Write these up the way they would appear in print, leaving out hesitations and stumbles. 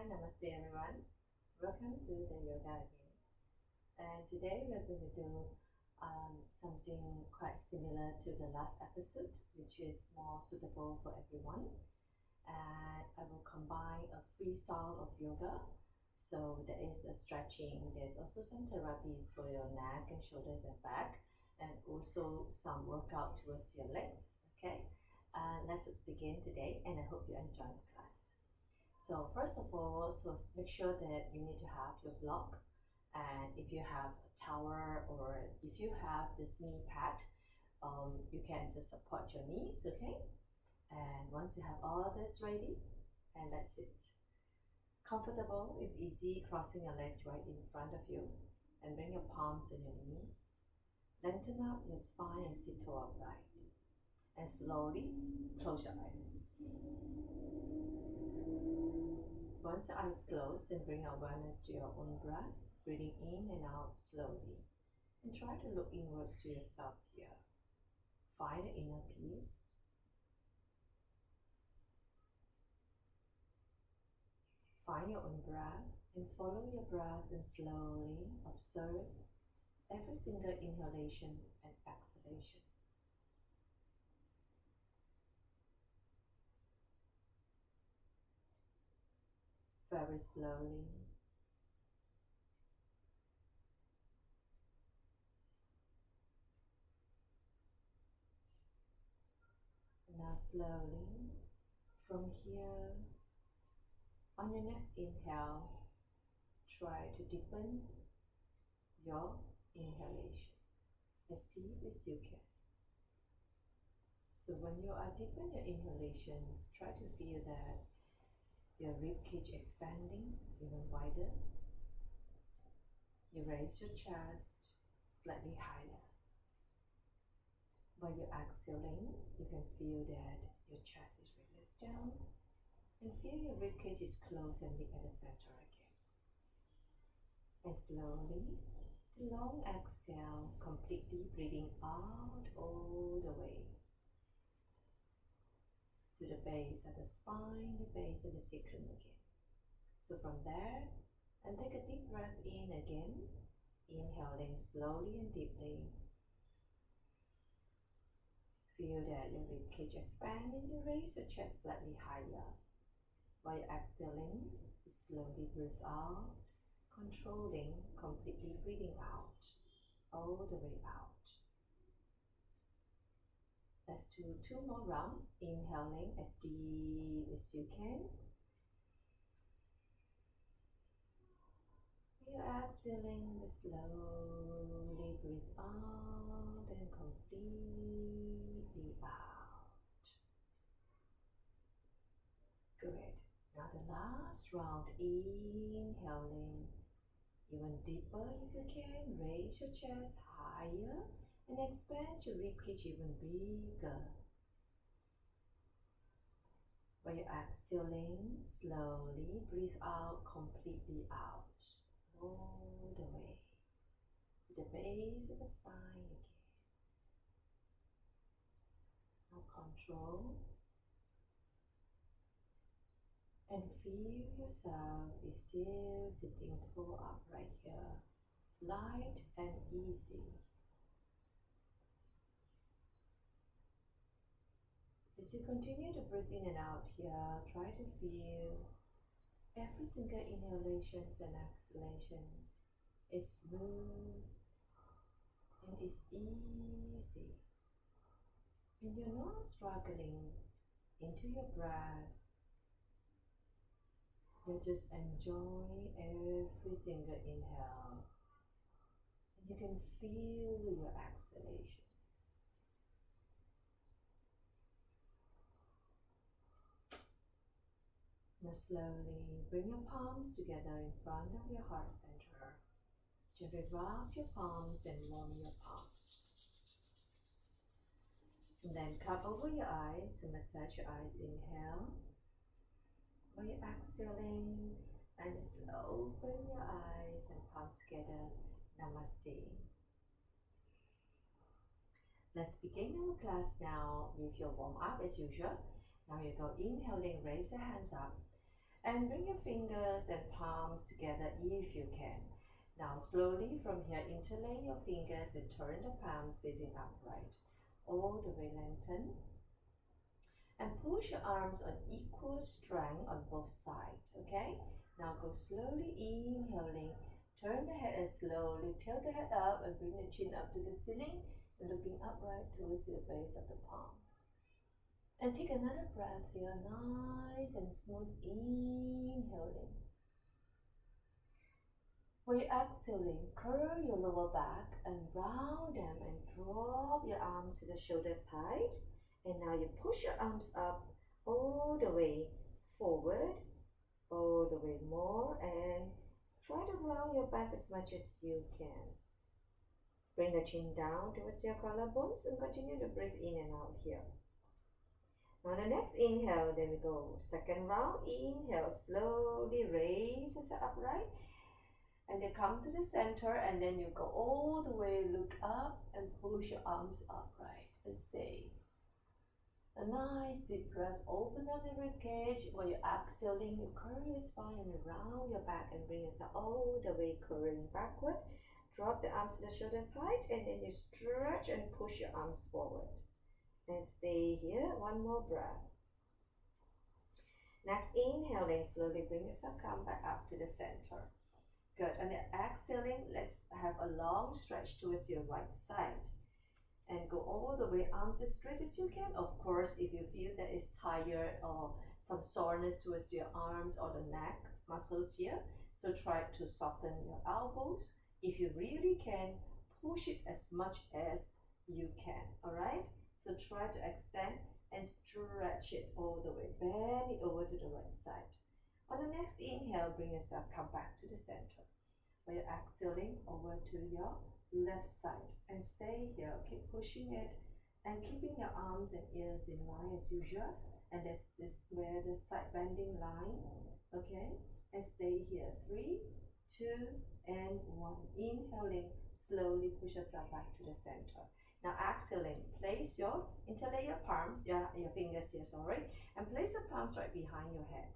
Namaste everyone. Welcome to the yoga again. And today we're going to do something quite similar to the last episode, which is more suitable for everyone. And I will combine a freestyle of yoga. So there is a stretching, there's also some therapies for your neck and shoulders and back, and also some workout towards your legs. Okay, let's begin today, and I hope you enjoy the class. So first of all, make sure that you need to have your block, and if you have a tower or if you have this knee pad, you can just support your knees, okay? And once you have all this ready, and that's it. Comfortable, if easy, crossing your legs right in front of you, and bring your palms on your knees. Lengthen up your spine and sit to upright. And slowly close your eyes. Once the eyes closed, then bring awareness to your own breath, breathing in and out slowly. And try to look inwards to yourself here. Find the inner peace. Find your own breath and follow your breath and slowly observe every single inhalation and exhalation. Very slowly. Now slowly, from here, on your next inhale, try to deepen your inhalation as deep as you can. So when you are deepen your inhalations, try to feel that your rib cage expanding even wider. You raise your chest slightly higher. While you're exhaling, you can feel that your chest is released down and feel your rib cage is closed and meet at the center again. And slowly, the long exhale, completely breathing out all the way to the base of the spine, the base of the sacrum again. So from there, and take a deep breath in again, inhaling slowly and deeply. Feel that your rib cage expand and you raise your chest slightly higher. While you're exhaling, you slowly breathe out, controlling, completely breathing out, all the way out. Let's do 2 more rounds, inhaling as deep as you can. You're exhaling, slowly breathe out and completely out. Good. Now the last round, inhaling even deeper if you can. Raise your chest higher and expand your ribcage even bigger. While you're exhaling, slowly breathe out, completely out, all the way to the base of the spine again. Now control. And feel yourself is still sitting tall upright here, light and easy. As you continue to breathe in and out here, try to feel every single inhalations and exhalations is smooth and is easy. And you're not struggling into your breath. You just enjoy every single inhale. And you can feel your exhalation. Now slowly bring your palms together in front of your heart center. Gently wrap your palms and warm your palms. And then cup over your eyes to massage your eyes. Inhale. While you're exhaling, and just open your eyes and palms together. Namaste. Let's begin our class now with your warm up as usual. Now you go inhaling, raise your hands up. And bring your fingers and palms together if you can. Now slowly from here, interlay your fingers and turn the palms facing upright. All the way lengthen. And push your arms on equal strength on both sides, okay? Now go slowly, inhaling. Turn the head and slowly tilt the head up and bring the chin up to the ceiling and looking upright towards the base of the palms. And take another breath here, nice and smooth, inhaling. When you're exhaling, curl your lower back and round them and drop your arms to the shoulder's height. And now you push your arms up all the way forward, all the way more, and try to round your back as much as you can. Bring the chin down towards your collarbones and continue to breathe in and out here. On the next inhale, then we go second round. Inhale, slowly raise yourself upright. And then come to the center, and then you go all the way, look up and push your arms upright and stay. A nice deep breath, open up the ribcage. While you're exhaling, you curl your spine and round your back and bring yourself all the way curling backward. Drop the arms to the shoulder's height, and then you stretch and push your arms forward. And stay here, one more breath. Next, inhaling, slowly bring yourself, come back up to the center. Good, and then exhaling, let's have a long stretch towards your right side. And go all the way, arms as straight as you can. Of course, if you feel that it's tired or some soreness towards your arms or the neck muscles here, so try to soften your elbows. If you really can, push it as much as you can, all right? So try to extend and stretch it all the way. Bend it over to the right side. On the next inhale, bring yourself, come back to the center. While you're exhaling, over to your left side. And stay here. Keep pushing it and keeping your arms and ears in line as usual. And that's where the side bending line. Okay? And stay here. 3, 2, and 1. Inhaling, slowly push yourself back to the center. Now exhaling, interlay your palms, your fingers here, sorry, and place your palms right behind your head.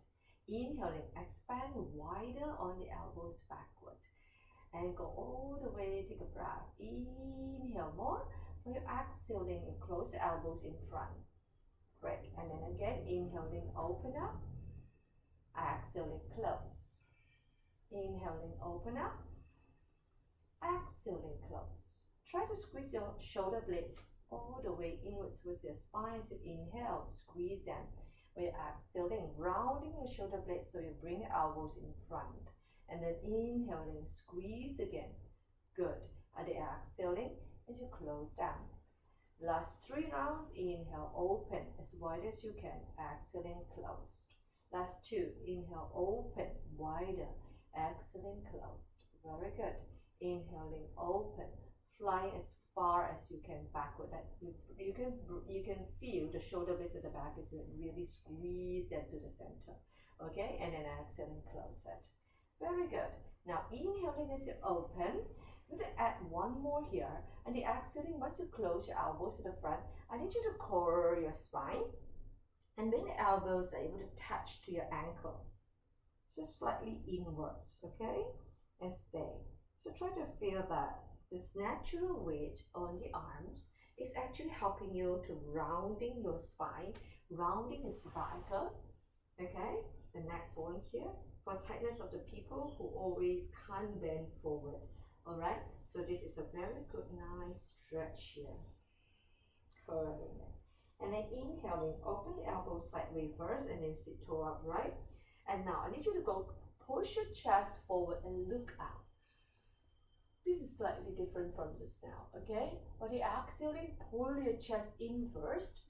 Inhaling, expand wider on the elbows backward. And go all the way, take a breath. Inhale more. When you're exhaling, you close the elbows in front. Great. And then again, inhaling, open up. Exhaling, close. Inhaling, open up. Exhaling, close. Try to squeeze your shoulder blades all the way inwards with your spine. So inhale, squeeze them. When you're exhaling, rounding your shoulder blades so you bring your elbows in front. And then inhaling, squeeze again. Good. And then exhaling as you close down. Last 3 rounds, inhale, open as wide as you can. Exhaling, closed. Last 2, inhale, open, wider. Exhaling, closed. Very good. Inhaling, open, flying as far as you can backward. That you can feel the shoulder blades at the back is really squeeze them to the center. Okay, and then exhaling, close it. Very good. Now inhaling as you open, I'm going to add one more here. And the exhaling, once you close your elbows to the front, I need you to curl your spine and bring the elbows are able to touch to your ankles. So slightly inwards, okay? And stay. So try to feel that this natural weight on the arms is actually helping you to rounding your spine, rounding the cervical, okay? The neck bones here. For tightness of the people who always can't bend forward. Alright, so this is a very good, nice stretch here. Curling it. And then inhaling, open the elbows sideways first and then sit toe upright. And now I need you to go push your chest forward and look out. This is slightly different from just now, okay? But the exhaling, pull your chest in first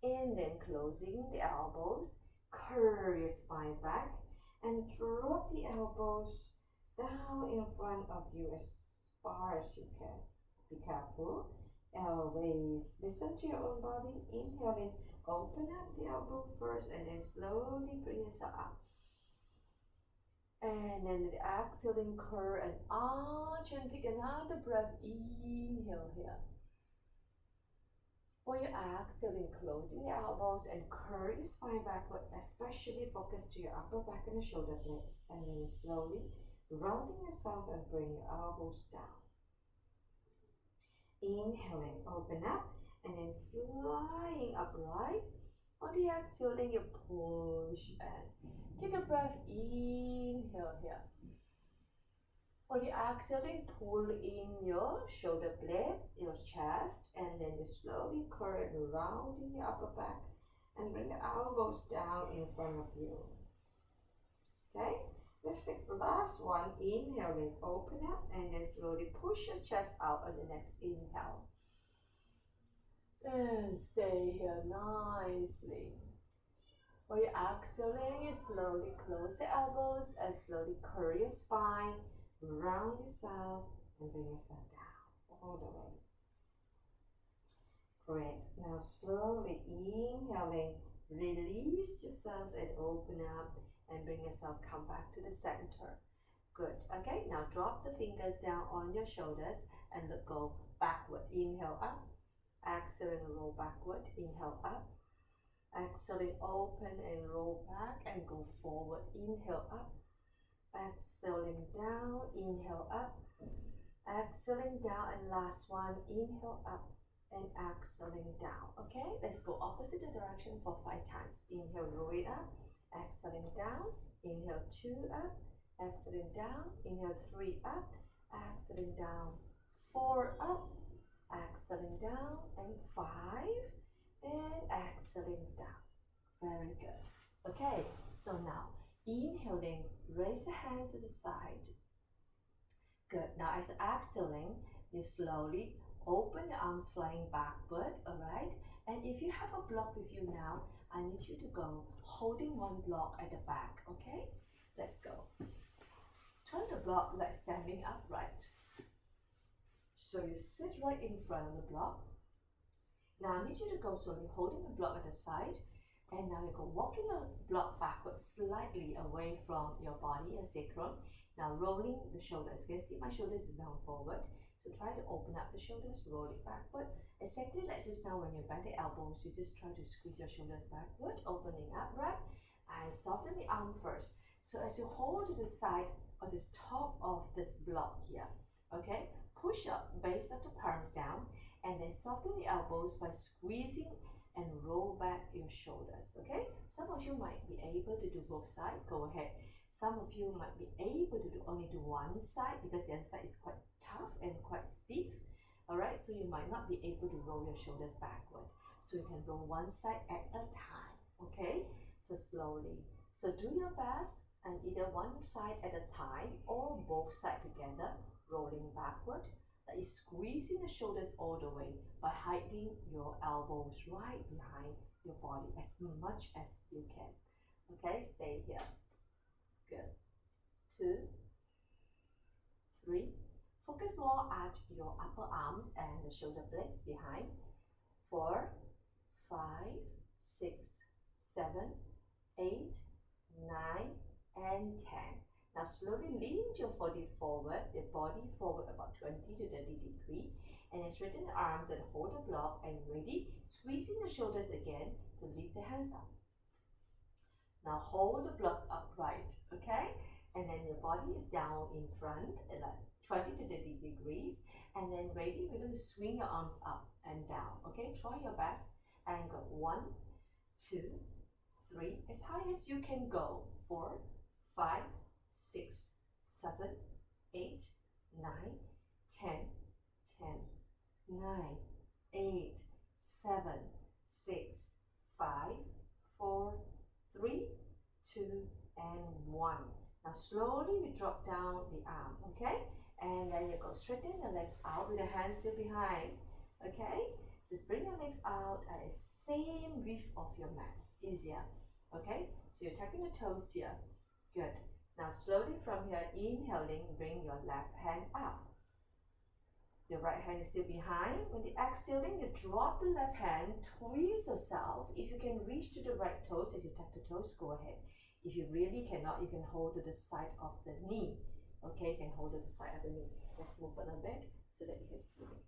and then closing the elbows, curl your spine back. And drop the elbows down in front of you as far as you can. Be careful. Always listen to your own body. Inhaling, open up the elbow first and then slowly bring yourself up. And then the exhaling, curl and arch and take another breath. Inhale here. For your exhaling, closing your elbows and curl your spine backward, especially focus to your upper back and the shoulder blades. And then slowly rounding yourself and bring your elbows down. Inhaling, open up and then flying upright. On the exhaling, you push and take a breath. Inhale here. On the exhaling, pull in your shoulder blades, your chest, and then you slowly curl and round in your upper back and bring the elbows down in front of you. Okay, let's take the last one. Inhaling, open up and then slowly push your chest out on the next inhale. And stay here nicely. While you're exhaling, you slowly close the elbows and slowly curl your spine, round yourself, and bring yourself down all the way. Great. Now slowly inhaling, release yourself and open up and bring yourself, come back to the center. Good. Okay, now drop the fingers down on your shoulders and go backward. Inhale up. Exhaling, roll backward. Inhale up. Exhaling, open and roll back and go forward. Inhale up. Exhaling down. Inhale up. Exhaling down, and last one. Inhale up and exhaling down. Okay, let's go opposite direction for 5 times. Inhale, roll it up. Exhaling down. Inhale, 2 up. Exhaling down. Inhale, 3 up. Exhaling down. 4 up. Exhaling down, and 5, and exhaling down. Very good. Okay, so now inhaling, raise the hands to the side. Good. Now as exhaling, you slowly open your arms, flying backward. All right. And if you have a block with you now, I need you to go holding one block at the back. Okay. Let's go. Turn the block like standing upright. So you sit right in front of the block. Now I need you to go slowly, holding the block at the side. And now you go walking the block backwards slightly away from your body, your sacrum. Now rolling the shoulders. You can see my shoulders is down forward. So try to open up the shoulders, roll it backward. Exactly like just now when you bend the elbows, you just try to squeeze your shoulders backward, opening up, right? And soften the arm first. So as you hold to the side or this top of this block here, okay? Push up base of the palms down and then soften the elbows by squeezing and roll back your shoulders. Okay, some of you might be able to do both sides. Go ahead. Some of you might be able to only do one side because the other side is quite tough and quite stiff. All right, so you might not be able to roll your shoulders backward. So you can roll one side at a time. Okay, so slowly. So do your best and either one side at a time or both sides together. Rolling backward, that is squeezing the shoulders all the way by hiding your elbows right behind your body as much as you can. Okay, stay here. Good. 2, 3. Focus more at your upper arms and the shoulder blades behind. 4, 5, 6, 7, 8, 9, and 10. Now slowly lean your body forward, the body forward about 20 to 30 degrees, and then straighten the arms and hold the block and ready, squeezing the shoulders again to lift the hands up. Now hold the blocks upright, okay? And then your body is down in front at like 20 to 30 degrees, and then ready, we're going to swing your arms up and down, okay? Try your best and go 1, 2, 3, as high as you can go. 4, 5, 6, 7, 8, 9, 10, 10, 9, 8, 7, 6, 5, 4, 3, 2, and 1. Now slowly we drop down the arm, okay? And then you go straighten your legs out with the hands still behind, okay? Just bring your legs out at the same width of your mat, easier, okay? So you're tucking the toes here, good. Now slowly from here, inhaling, bring your left hand up. Your right hand is still behind. When you're exhaling, you drop the left hand, twist yourself. If you can reach to the right toes as you tuck the toes, go ahead. If you really cannot, you can hold to the side of the knee. Okay, you can hold to the side of the knee. Let's move a little bit so that you can see me.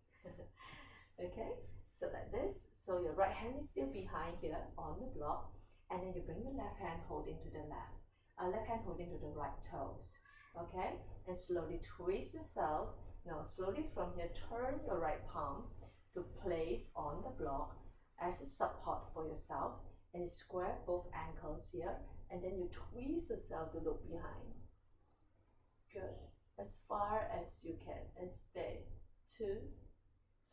Okay, So like this. So your right hand is still behind here on the block, and then you bring the left hand holding to the left hand holding to the right toes. Okay, and slowly twist yourself. Now slowly from here, turn your right palm to place on the block as a support for yourself, and square both ankles here, and then you twist yourself to look behind. Good. As far as you can, and stay. 2,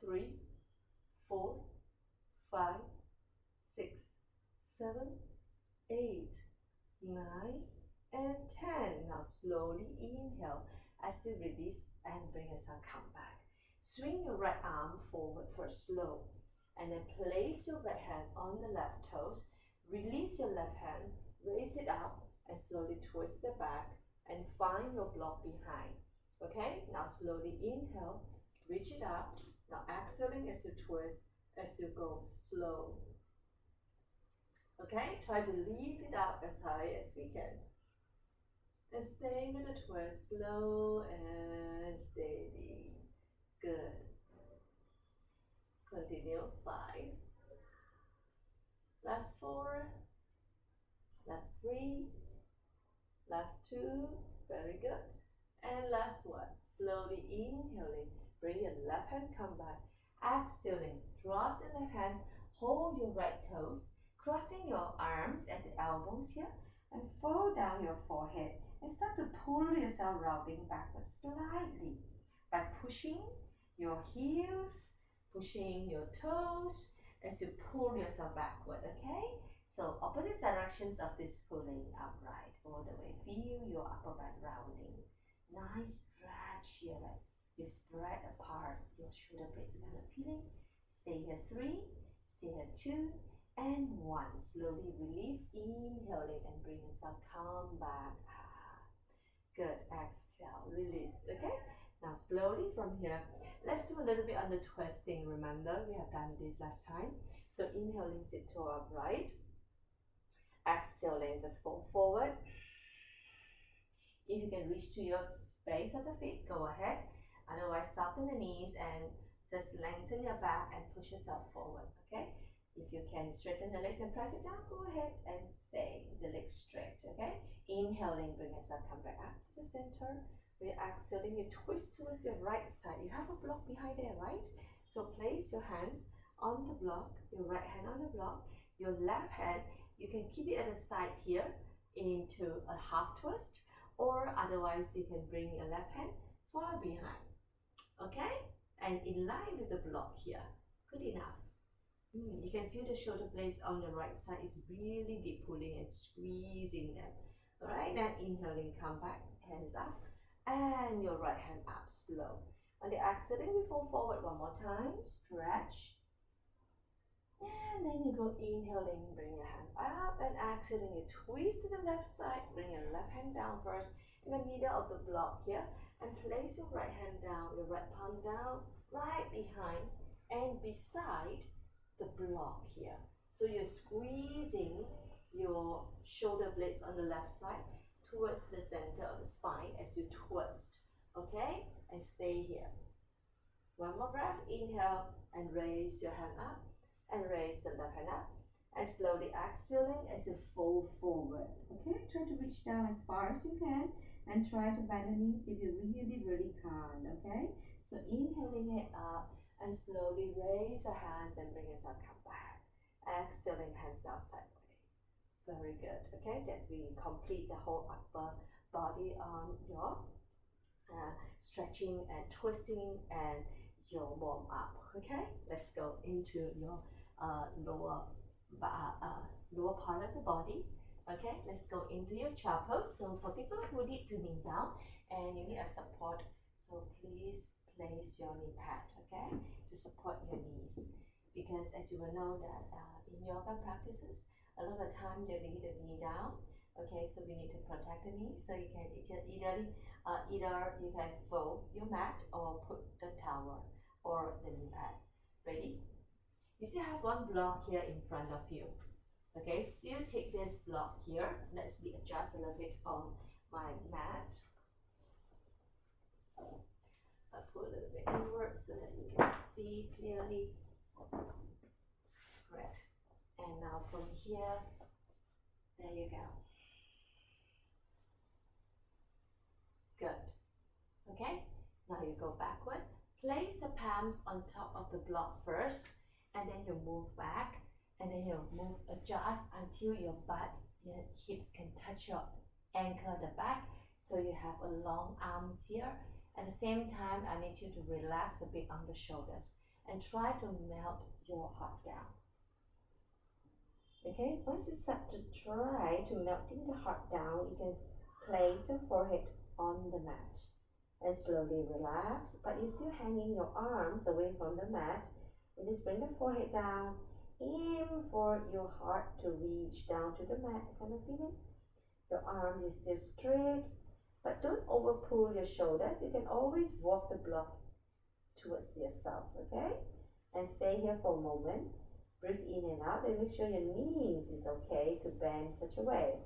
3, 4, 5, 6, 7, 8, 9, and 10. Now slowly inhale as you release and bring yourself come back. Swing your right arm forward first, slow, and then place your right hand on the left toes. Release your left hand, raise it up, and slowly twist it back and find your block behind. Okay, now slowly inhale, reach it up. Now exhaling as you twist, as you go slow. Okay, try to lift it up as high as we can. And stay with the twist, slow and steady. Good. Continue. 5. Last 4. Last 3. Last 2. Very good. And last one. Slowly inhaling. Bring your left hand come back. Exhaling. Drop the left hand. Hold your right toes. Crossing your arms at the elbows here. And fold down your forehead. And start to pull yourself rounding backwards slightly. By pushing your heels. Pushing your toes. As you pull yourself backward. Okay? So opposite directions of this pulling upright all the way. Feel your upper back rounding. Nice stretch here. Right? You spread apart your shoulder blades. Kind of feeling. Stay here 3. Stay here 2. And 1. Slowly release. Inhaling and bring yourself come back. Good. Exhale. Release. Okay? Now slowly from here, let's do a little bit on the twisting. Remember, we have done this last time. So inhaling, sit to upright. Exhaling, just fold forward. If you can reach to your base of the feet, go ahead. Otherwise, soften the knees and just lengthen your back and push yourself forward. Okay? If you can straighten the legs and press it down, go ahead and stay the legs straight. Okay? Inhaling, bring yourself come back up to the center. We're exhaling, you twist towards your right side. You have a block behind there, right? So place your hands on the block, your right hand on the block, your left hand, you can keep it at the side here into a half twist, or otherwise you can bring your left hand far behind. Okay? And in line with the block here. Good enough. You can feel the shoulder blades on the right side is really deep, pulling and squeezing them. Alright, then inhaling, come back, hands up. And your right hand up, slow. On the exhaling, we fold forward one more time, stretch. And then you go inhaling, bring your hand up, and exhaling, you twist to the left side, bring your left hand down first, in the middle of the block here, and place your right hand down, your right palm down, right behind, and beside the block here. So you're squeezing your shoulder blades on the left side, towards the center of the spine as you twist, okay? And stay here. One more breath, inhale and raise your hand up and raise the left hand up and slowly exhaling as you fold forward, okay? Try to reach down as far as you can and try to bend the knees if you really can't, okay? So inhaling it up and slowly raise your hands and bring yourself come back. Exhaling, hands down sideways. Very good. Okay, that's we complete the whole upper body your stretching and twisting and your warm up. Okay, let's go into your lower part of the body. Okay, let's go into your child pose. So for people who need to kneel down and you need a support, so please place your knee pad, okay, to support your knees, because as you will know that in yoga practices, a lot of time they need the knee down. Okay, so we need to protect the knee. So you can either you can fold your mat or put the towel or the knee pad. Ready? You still have one block here in front of you. Okay, still take this block here. Let's adjust a little bit on my mat. I put a little bit inward so that you can see clearly Great. And now from here, there you go. Good. Okay, now you go backward. Place the palms on top of the block first, and then you move back, and then you move, adjust until your butt, your hips can touch your ankle at the back, so you have a long arms here. At the same time, I need you to relax a bit on the shoulders and try to melt your heart down. Okay, once you start to try to melting the heart down, you can place your forehead on the mat and slowly relax, but you're still hanging your arms away from the mat. And just bring the forehead down, aim for your heart to reach down to the mat, kind of feeling. Your arms is still straight, but don't over pull your shoulders. You can always walk the block towards yourself, okay? And stay here for a moment. Breathe in and out and make sure your knees is okay to bend such a way.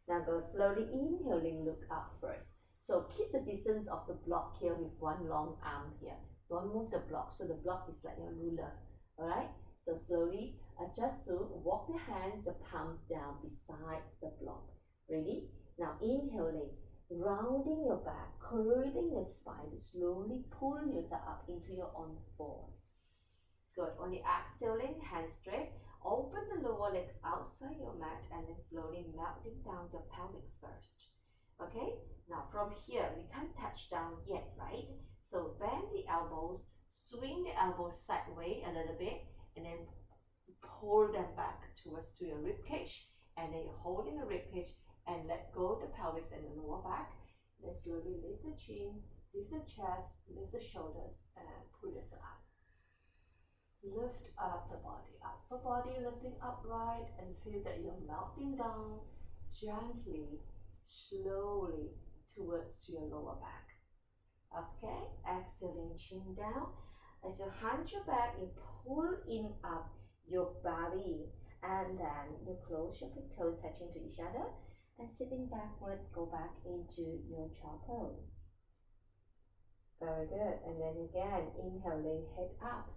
Now go slowly inhaling, look up first. So keep the distance of the block here with one long arm here. Don't move the block, so the block is like your ruler, alright? So slowly adjust to walk the hands, the palms down besides the block. Ready? Now inhaling, rounding your back, curling your spine, slowly pull yourself up into your own form. Good. On the exhaling, hands straight. Open the lower legs outside your mat and then slowly melting down the pelvis first. Okay? Now from here, we can't touch down yet, right? So bend the elbows, swing the elbows sideways a little bit, and then pull them back towards to your rib cage. And then you hold in the rib cage and let go the pelvis and the lower back. Then slowly lift the chin, lift the chest, lift the shoulders, and pull yourself up. Lift up the body, upper body lifting upright, and feel that you're melting down gently, slowly towards your lower back. Okay, exhaling, chin down. As you hunch your back, you pull in up your belly, and then you close your big toes touching to each other, and sitting backward, go back into your child pose. Very good. And then again, inhaling, head up.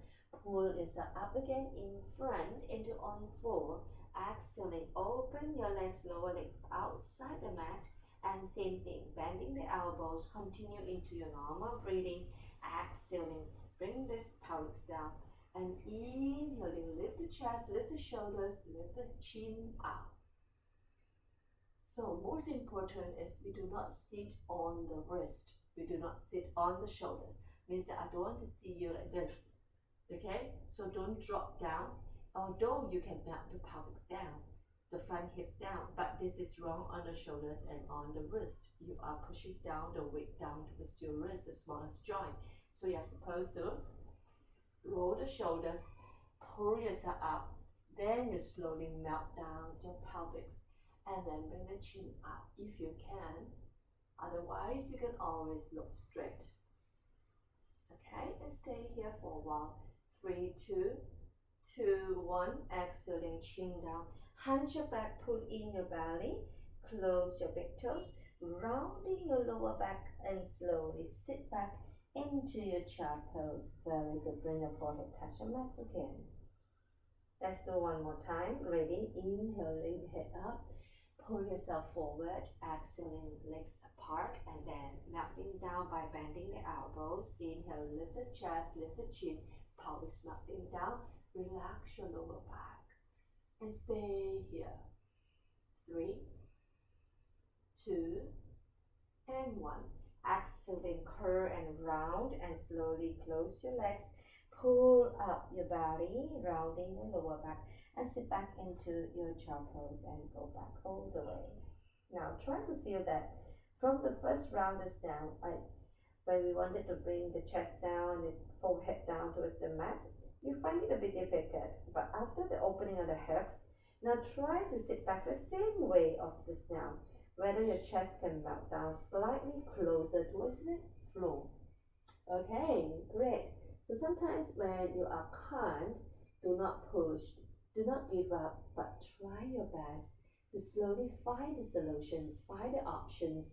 Pull yourself up again in front into on four. Exhaling, open your legs, lower legs outside the mat. And same thing, bending the elbows, continue into your normal breathing. Exhaling, bring this pelvis down. And inhaling, lift the chest, lift the shoulders, lift the chin up. So most important is we do not sit on the wrist. We do not sit on the shoulders. Means that I don't want to see you like this. Okay, so don't drop down, although you can melt the pelvis down, the front hips down, but this is wrong on the shoulders and on the wrist. You are pushing down the weight down towards your wrist, the smallest joint. So you're supposed to roll the shoulders, pull yourself up, then you slowly melt down your pelvis, and then bring the chin up if you can. Otherwise, you can always look straight. Okay, and stay here for a while. 3, 2, 2, 1. Exhaling, chin down. Hunch your back, pull in your belly. Close your big toes. Rounding your lower back and slowly sit back into your child pose. Very good. Bring your forehead, touch your mat again. Let's do one more time. Ready? Inhaling, head up. Pull yourself forward. Exhaling, legs apart, and then melting down by bending the elbows. Inhale, lift the chest, lift the chin. Pelvis melting down, relax your lower back and stay here. 3, 2, and 1. Exhaling, curl and round, and slowly close your legs. Pull up your belly, rounding your lower back, and sit back into your child pose and go back all the way. Now try to feel that from the first rounders down, when we wanted to bring the chest down and the forehead down towards the mat, you find it a bit difficult. But after the opening of the hips, now try to sit back the same way of this now. Whether your chest can melt down slightly closer towards the floor. Okay, great. So sometimes when you are can't, do not push, do not give up, but try your best to slowly find the solutions, find the options,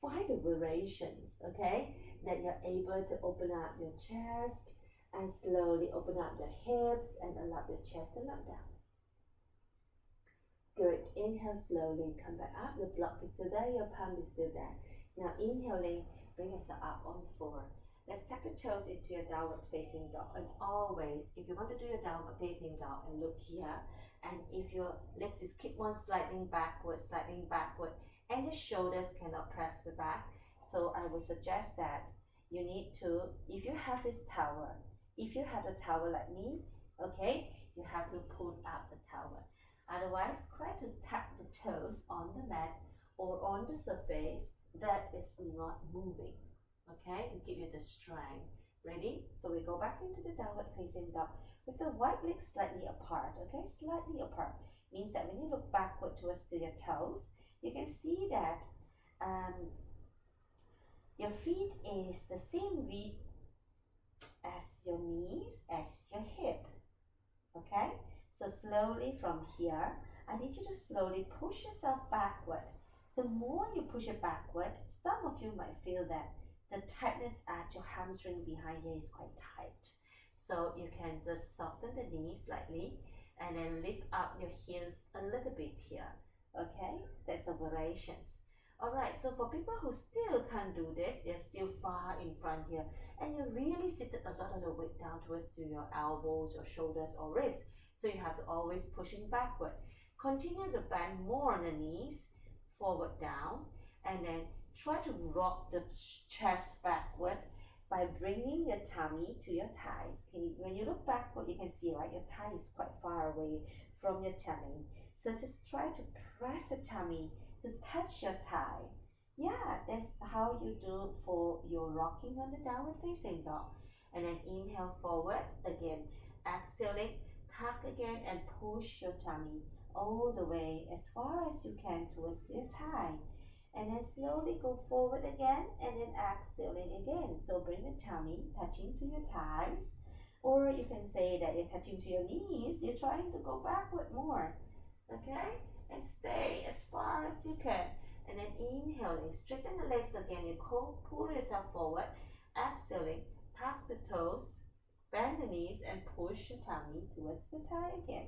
find the variations, okay? That you're able to open up your chest And slowly open up the hips and allow your chest to look down. Good. Inhale slowly, come back up. The block is still there, your palm is still there. Now inhaling, bring yourself up on forward. Let's tuck the toes into your downward facing dog. And always, if you want to do your downward facing dog, and look here, and if your legs is keep on sliding backward, and your shoulders cannot press the back, so I would suggest that you need to, if you have this towel, if you have a towel like me, okay, you have to pull out the towel. Otherwise, try to tap the toes on the mat or on the surface that is not moving, okay, to give you the strength. Ready? So we go back into the downward facing dog with the right leg slightly apart, okay, slightly apart. Means that when you look backward towards your toes, you can see that your feet is the same width as your knees, as your hip, okay? So slowly from here, I need you to slowly push yourself backward. The more you push it backward, some of you might feel that the tightness at your hamstring behind here is quite tight. So you can just soften the knees slightly and then lift up your heels a little bit here, okay? That's some variations. Alright, so for people who still can't do this, they're still far in front here, and you really seated a lot of the weight down towards to your elbows, your shoulders or wrists. So you have to always pushing backward. Continue to bend more on the knees, forward down, and then try to rock the chest backward by bringing your tummy to your thighs. When you look backward, you can see, right, your thigh is quite far away from your tummy. So just try to press the tummy to touch your thigh. Yeah, that's how you do for your rocking on the downward facing dog. And then inhale forward again, exhaling, tuck again and push your tummy all the way as far as you can towards your thigh. And then slowly go forward again and then exhaling again. So bring the tummy touching to your thighs, or you can say that you're touching to your knees. You're trying to go backward more, okay? And stay as far as you can. And then inhaling, straighten the legs again. You pull yourself forward, exhaling, tuck the toes, bend the knees and push your tummy towards the thigh again.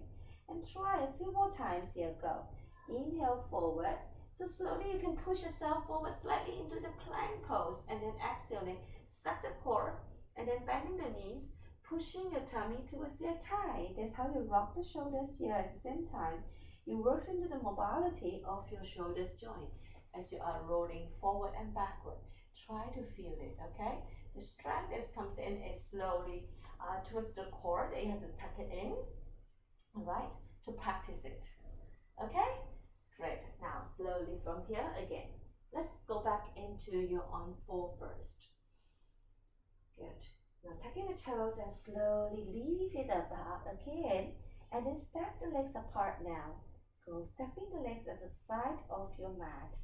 And try a few more times here. Go. Inhale forward. So slowly you can push yourself forward slightly into the plank pose, and then exhaling, suck the core, and then bending the knees, pushing your tummy towards your thigh. That's how you rock the shoulders here at the same time. It works into the mobility of your shoulders joint as you are rolling forward and backward. Try to feel it, okay? The strength that comes in is slowly towards the core that you have to tuck it in, all right, to practice it, okay? Great. Now slowly from here again. Let's go back into your on four first. Good. Now tucking the toes and slowly leave it up again, and then step the legs apart now. Go stepping the legs at the side of your mat.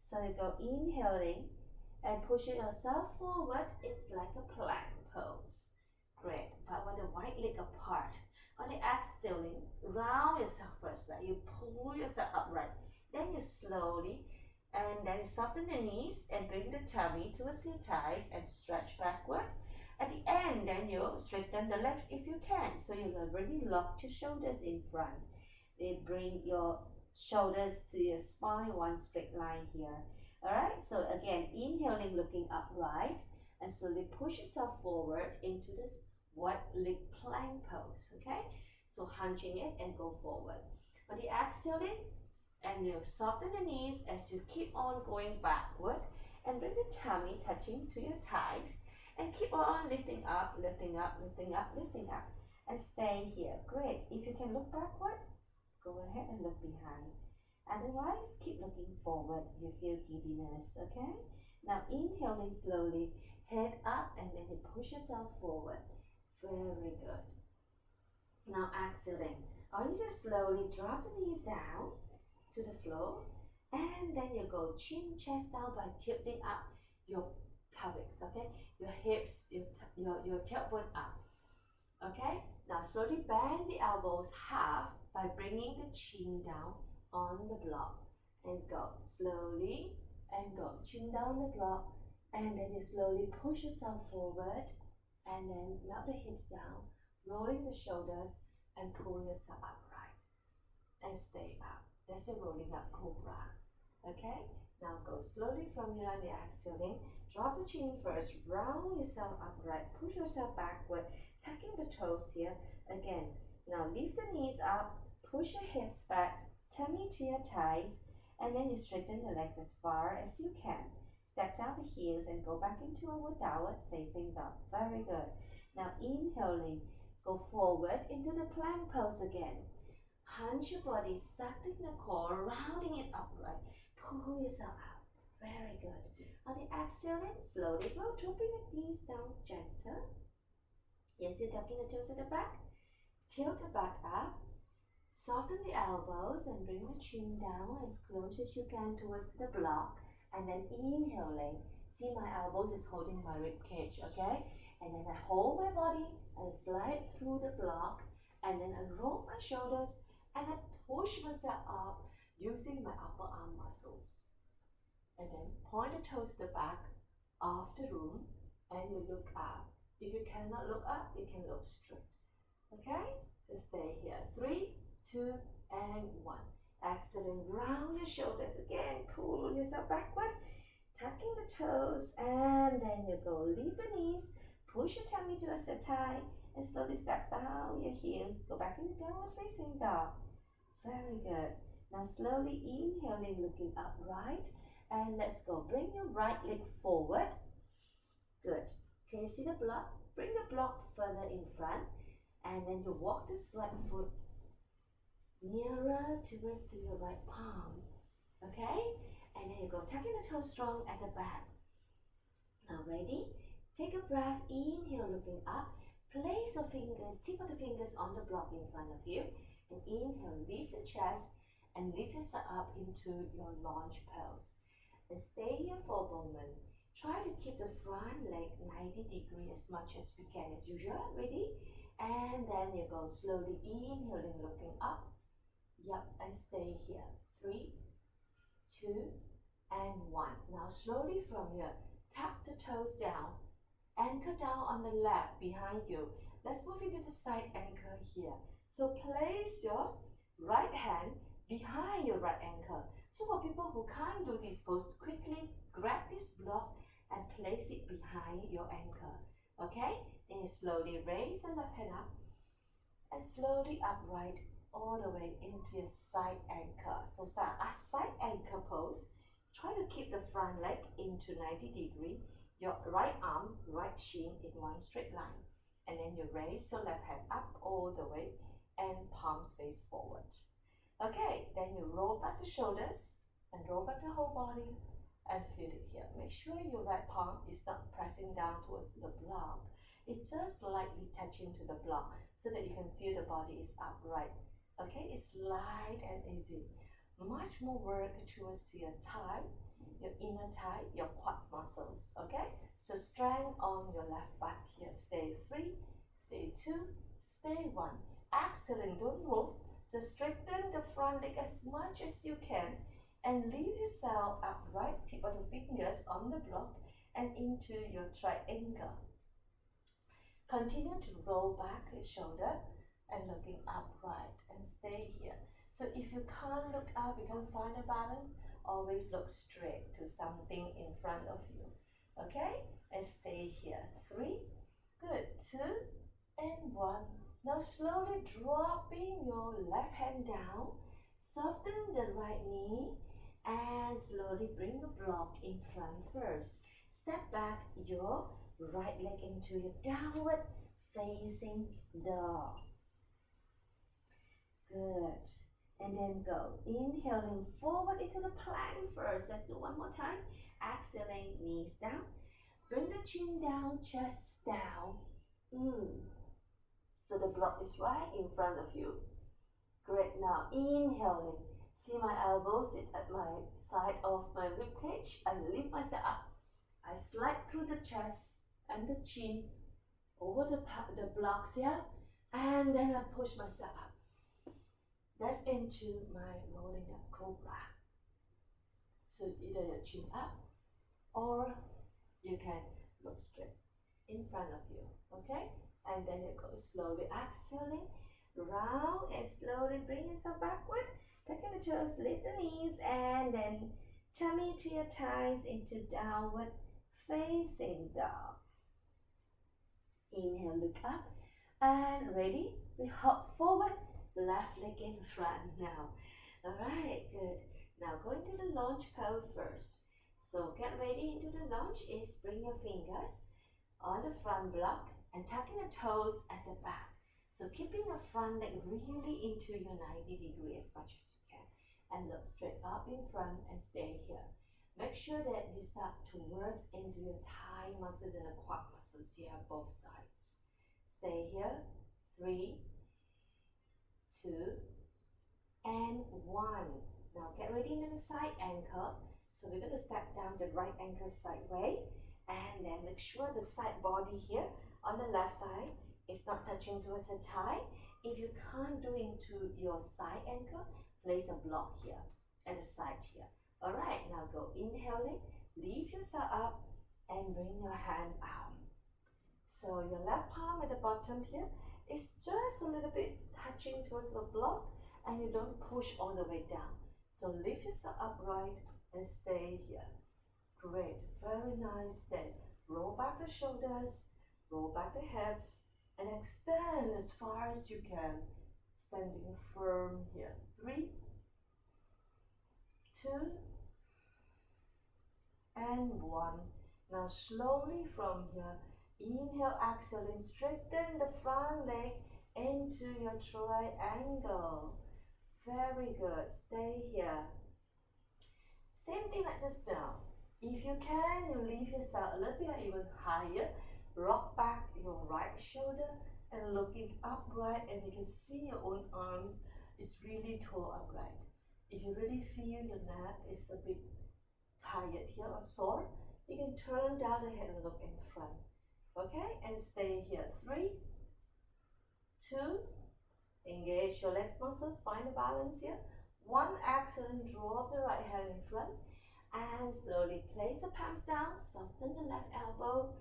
So you go inhaling and pushing yourself forward. It's like a plank pose. Great. But with the right leg apart. On the exhaling, round yourself first. Like you pull yourself upright. Then you slowly and then you soften the knees and bring the tummy towards your thighs and stretch backward. At the end, then you straighten the legs if you can. So you will really lock your shoulders in front. You bring your shoulders to your spine, one straight line here. Alright, so again, inhaling, looking upright, and slowly push yourself forward into this wide leg plank pose, okay? So hunching it and go forward. On the exhaling, and you soften the knees as you keep on going backward, and bring the tummy touching to your thighs, and keep on lifting up, lifting up, lifting up, lifting up, and stay here. Great. If you can look backward, go ahead and look behind. Otherwise, keep looking forward. You feel giddiness, okay? Now inhaling slowly, head up, and then you push yourself forward. Very good. Now exhaling. I want you to slowly drop the knees down to the floor, and then you go chin, chest down by tilting up your pelvis, okay? Your hips, your tailbone up, okay? Now slowly bend the elbows half by bringing the chin down on the block, and go slowly and go chin down the block, and then you slowly push yourself forward And then melt the hips down, rolling the shoulders, and pull yourself upright. And stay up. That's your rolling up cobra. Okay? Now go slowly from here on the exhaling. Drop the chin first, round yourself upright, push yourself backward, tucking the toes here. Again, now lift the knees up, push your hips back, tummy to your thighs, and then you straighten the legs as far as you can. Step down the heels and go back into our downward facing dog. Very good. Now inhaling, go forward into the plank pose again. Hunch your body, sucking the core, rounding it upright. Pull yourself up. Very good. On the exhaling, slowly go, dropping the knees down, gentle. You're still tucking the toes at the back. Tilt the back up. Soften the elbows and bring the chin down as close as you can towards the block. And then inhaling. See, my elbows is holding my rib cage, okay? And then I hold my body and slide through the block. And then I roll my shoulders and I push myself up using my upper arm muscles. And then point the toes to the back of the room and you look up. If you cannot look up, you can look straight. Okay? So stay here. 3, 2, and 1. Exhaling, round your shoulders again. Pull yourself backward. Tucking the toes and then you go. Leave the knees. Push your tummy towards the thigh and slowly step down your heels. Go back into downward facing dog. Very good. Now slowly inhaling, looking upright. And let's go. Bring your right leg forward. Good. Can you see the block? Bring the block further in front. And then you walk the right foot nearer towards to your right palm. Okay? And then you go. Tucking the toes strong at the back. Now ready? Take a breath. Inhale, looking up. Place your fingers, tip of the fingers on the block in front of you. And inhale, lift the chest and lift yourself up into your lunge pose. And stay here for a moment. Try to keep the front leg 90 degrees as much as we can as usual. Ready? And then you go slowly inhaling, looking up. Yep, and stay here. 3, 2, and 1. Now slowly from here, tap the toes down. Anchor down on the left behind you. Let's move into the side anchor here. So place your right hand behind your right ankle. So for people who can't do this pose, quickly grab this block and place it behind your ankle. Okay? Then you slowly raise the left hand up and slowly upright all the way into your side anchor. So start a side anchor pose. Try to keep the front leg into 90 degrees. Your right arm, right shin in one straight line. And then you raise your left hand up all the way and palms face forward. Okay, then you roll back the shoulders and roll back the whole body and feel it here. Make sure your right palm is not pressing down towards the block. It's just slightly touching to the block so that you can feel the body is upright. Okay, it's light and easy. Much more work towards your thigh, your inner thigh, your quad muscles. Okay, so strength on your left back here. Stay 3, stay 2, stay 1. Exhaling, don't move. Just straighten the front leg as much as you can and leave yourself upright, tip of the fingers on the block and into your triangle. Continue to roll back your shoulder and looking upright and stay here. So if you can't look up, you can't find a balance, always look straight to something in front of you. Okay? And stay here. 3, good, 2, and 1. Now slowly dropping your left hand down, soften the right knee, and slowly bring the block in front first. Step back your right leg into your downward facing dog. Good. And then go. Inhaling forward into the plank first. Let's do one more time. Exhaling, knees down. Bring the chin down, chest down. So the block is right in front of you. Great. Now inhaling. See my elbows sit at my side of my rib cage. I lift myself up. I slide through the chest and the chin over the blocks here. And then I push myself up. That's into my rolling up cobra. So either your chin up or you can look straight. in front of you, okay? And then you go slowly exhaling, round and slowly bring yourself backward, tucking the toes, lift the knees, and then tummy to your thighs into downward facing dog. Inhale, look up, and ready? We hop forward, left leg in front now. All right, good. Now go into the lunge pose first. So get ready into the lunge is bring your fingers on the front block and tucking the toes at the back. So keeping the front leg really into your 90-degree as much as you can. And look straight up in front and stay here. Make sure that you start to work into your thigh muscles and the quad muscles here, both sides. Stay here. 3, 2, and 1. Now get ready into the side ankle. So we're going to step down the right ankle sideways. And then make sure the side body here on the left side is not touching towards the thigh. If you can't do into your side ankle, place a block here at the side here. Alright, now go inhaling, lift yourself up and bring your hand out. So your left palm at the bottom here is just a little bit touching towards the block and you don't push all the way down. So lift yourself upright and stay here. Great, very nice. Then roll back the shoulders, roll back the hips, and extend as far as you can. Standing firm here. 3, 2, and 1. Now slowly from here, inhale, exhaling, straighten the front leg into your triangle. Very good. Stay here. Same thing like just now. If you can, you lift yourself a little bit even higher. Rock back your right shoulder and looking upright, and you can see your own arms is really tall upright. If you really feel your neck is a bit tired here or sore, you can turn down the head and look in front. Okay, and stay here. 3, 2, engage your legs muscles, find the balance here. 1, exhale, drop the right hand in front. And slowly place the palms down, soften the left elbow,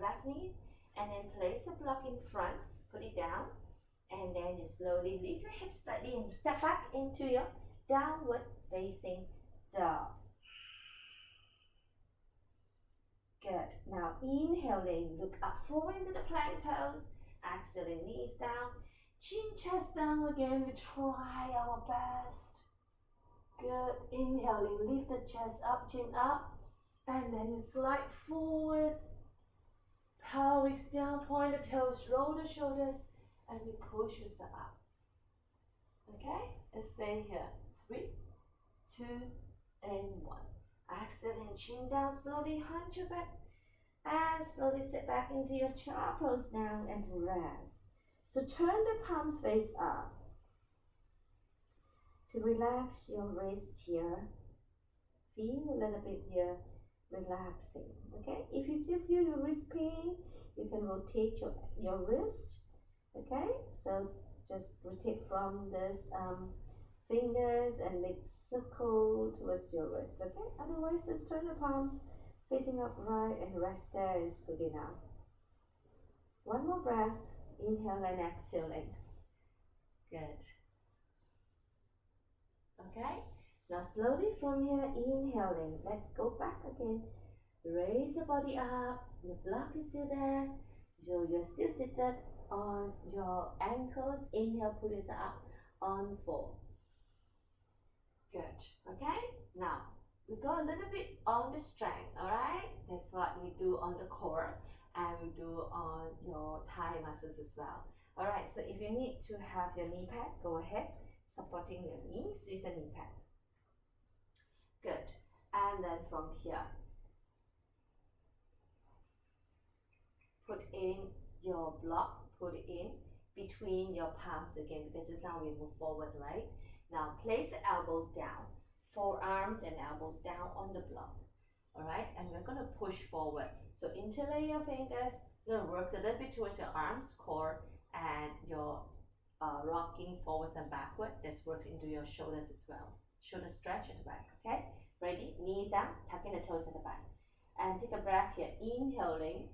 left knee, and then place your block in front, put it down, and then you slowly lift the hips slightly and step back into your downward facing dog. Good. Now inhaling, look up forward into the plank pose, exhaling, knees down, chin, chest down again. We try our best. Good. Inhaling, lift the chest up, chin up, and then you slide forward. Pelvis down, point the toes, roll the shoulders, and you push yourself up. Okay? And stay here. 3, 2, and 1. Exhaling, chin down, slowly hunch your back, and slowly sit back into your child pose now and rest. So turn the palms face up. To relax your wrist here, feel a little bit here, relaxing, okay? If you still feel your wrist pain, you can rotate your wrist, okay? So just rotate from this fingers and make circle towards your wrist, okay? Otherwise, just turn the palms facing upright and rest there is good enough. One more breath, inhale and exhaling. Good. Okay, now slowly from here, inhaling. Let's go back again. Raise your body up. The block is still there. So you're still seated on your ankles. Inhale, pull yourself up on 4. Good. Okay, now we go a little bit on the strength. Alright, that's what we do on the core and we do on your thigh muscles as well. Alright, so if you need to have your knee pad, go ahead. Supporting your knees with a knee pad. Good. And then from here, put in your block, put it in between your palms again. This is how we move forward, right? Now place the elbows down, forearms and elbows down on the block. Alright, and we're going to push forward. So interlay your fingers, you're going to work a little bit towards your arms, core, and your rocking forwards and backward. This works into your shoulders as well. Shoulder stretch at the back, okay? Ready? Knees down, tucking the toes at the back. And take a breath here. Inhaling,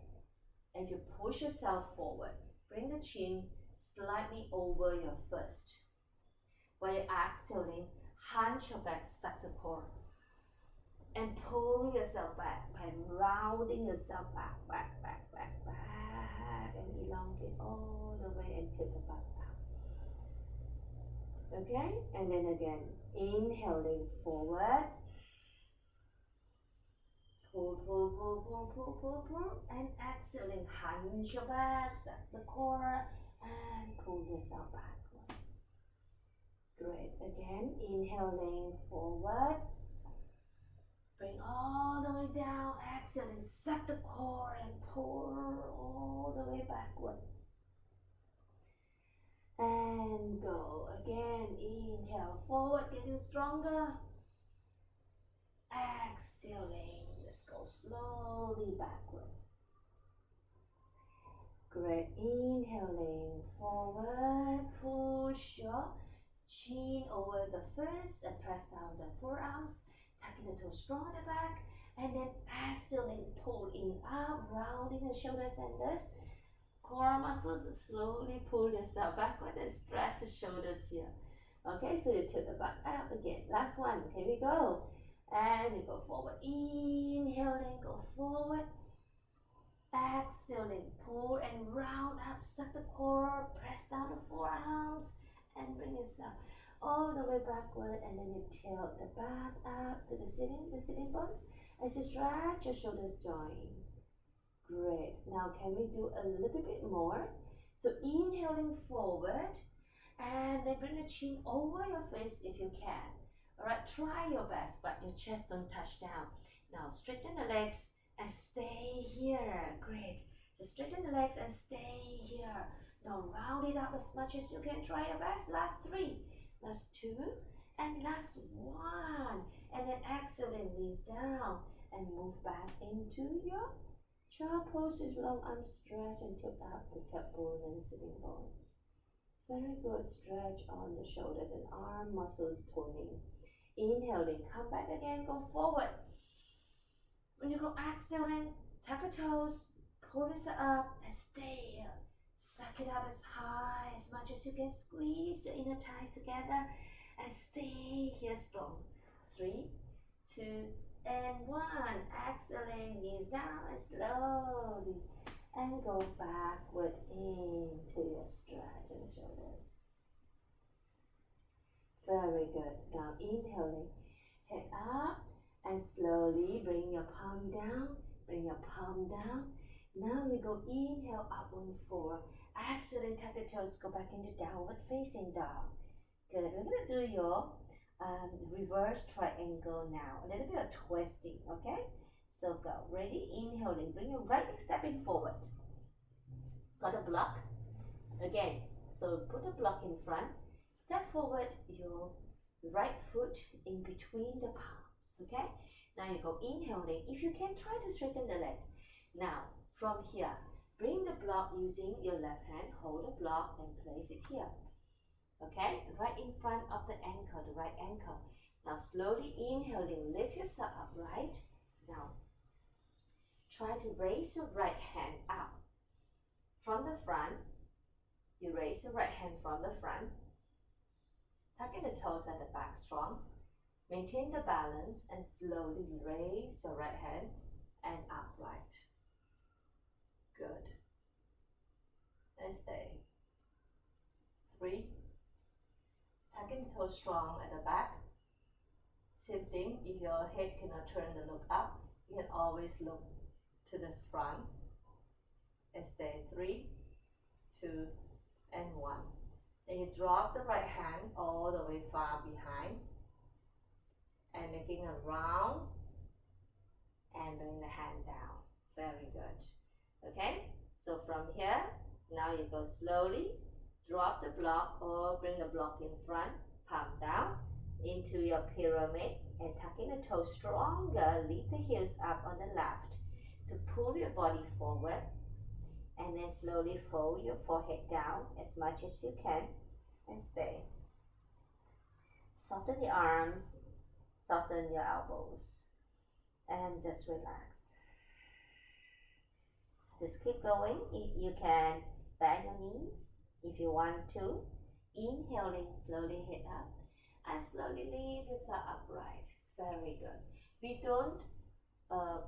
and you push yourself forward. Bring the chin slightly over your fist. While you're exhaling, hunch your back, suck the core, and pull yourself back by rounding yourself back, and elongate all the way and tip the butt out. Okay, and then again, inhaling forward, pull, and exhaling, hunch your back, suck the core, and pull yourself backward. Great. Again, inhaling forward, bring all the way down, exhaling, suck the core and pull all the way backward. And go again, inhale forward, getting stronger. Exhaling, just go slowly backward. Great, inhaling forward, push your chin over the fist and press down the forearms, tucking the toes strong at the back, and then exhaling, pull in up, rounding the shoulders and this. Core muscles, slowly pull yourself backward and stretch the shoulders here. Okay, so you tilt the butt up again. Last one, here we go. And you go forward, inhaling, go forward. Exhaling, pull and round up, suck the core, press down the forearms, and bring yourself all the way backward, and then you tilt the butt up to the sitting bones as you stretch your shoulders join. Great. Now can we do a little bit more? So inhaling forward, and then bring the chin over your face if you can. All right, try your best, but your chest don't touch down. Now straighten the legs and stay here. Great. So straighten the legs and stay here. Now round it up as much as you can. Try your best. Last 3, last 2, and last 1. And then exhaling, knees down, and move back into your child pose with long arms stretch and tilt up the tailbone and sitting bones. Very good. Stretch on the shoulders and arm muscles toning. Inhaling, come back again, go forward. When you go exhaling, tuck the toes, pull yourself up and stay here. Suck it up as high, as much as you can. Squeeze your inner thighs together and stay here strong. 3, 2, and 1. Exhaling, knees down and slowly. And go backward into your stretch in the shoulders. Very good. Now inhaling, head up and slowly bring your palm down. Bring your palm down. Now you go inhale up 1, 4. Exhaling, tuck the toes, go back into downward facing dog. Good. We're going to do your reverse triangle now. A little bit of twisting, okay? So go. Ready? Inhaling. Bring your right leg stepping forward. Got a block. Again. So put a block in front. Step forward your right foot in between the palms, okay? Now you go inhaling. If you can, try to straighten the legs. Now, from here, bring the block using your left hand. Hold the block and place it here, okay? Right in front of the ankle, the right ankle. Now, slowly inhaling, lift yourself up, right? Now, try to raise your right hand up. From the front, you raise your right hand from the front. Tucking the toes at the back strong. Maintain the balance and slowly raise your right hand and upright. Good. And stay. 3. Tucking the toes strong at the back. Same thing, if your head cannot turn the look up, you can always look to the front. And stay. 3, 2, and 1. Then you drop the right hand all the way far behind and making a round and bring the hand down. Very good. Okay, so from here, now you go slowly, drop the block or bring the block in front, palm down into your pyramid and tucking the toes stronger. Lift the heels up on the left to pull your body forward. And then slowly fold your forehead down as much as you can and stay. Soften the arms, soften your elbows, and just relax. Just keep going. You can bend your knees if you want to. Inhaling, slowly head up and slowly lift yourself upright. Very good. We don't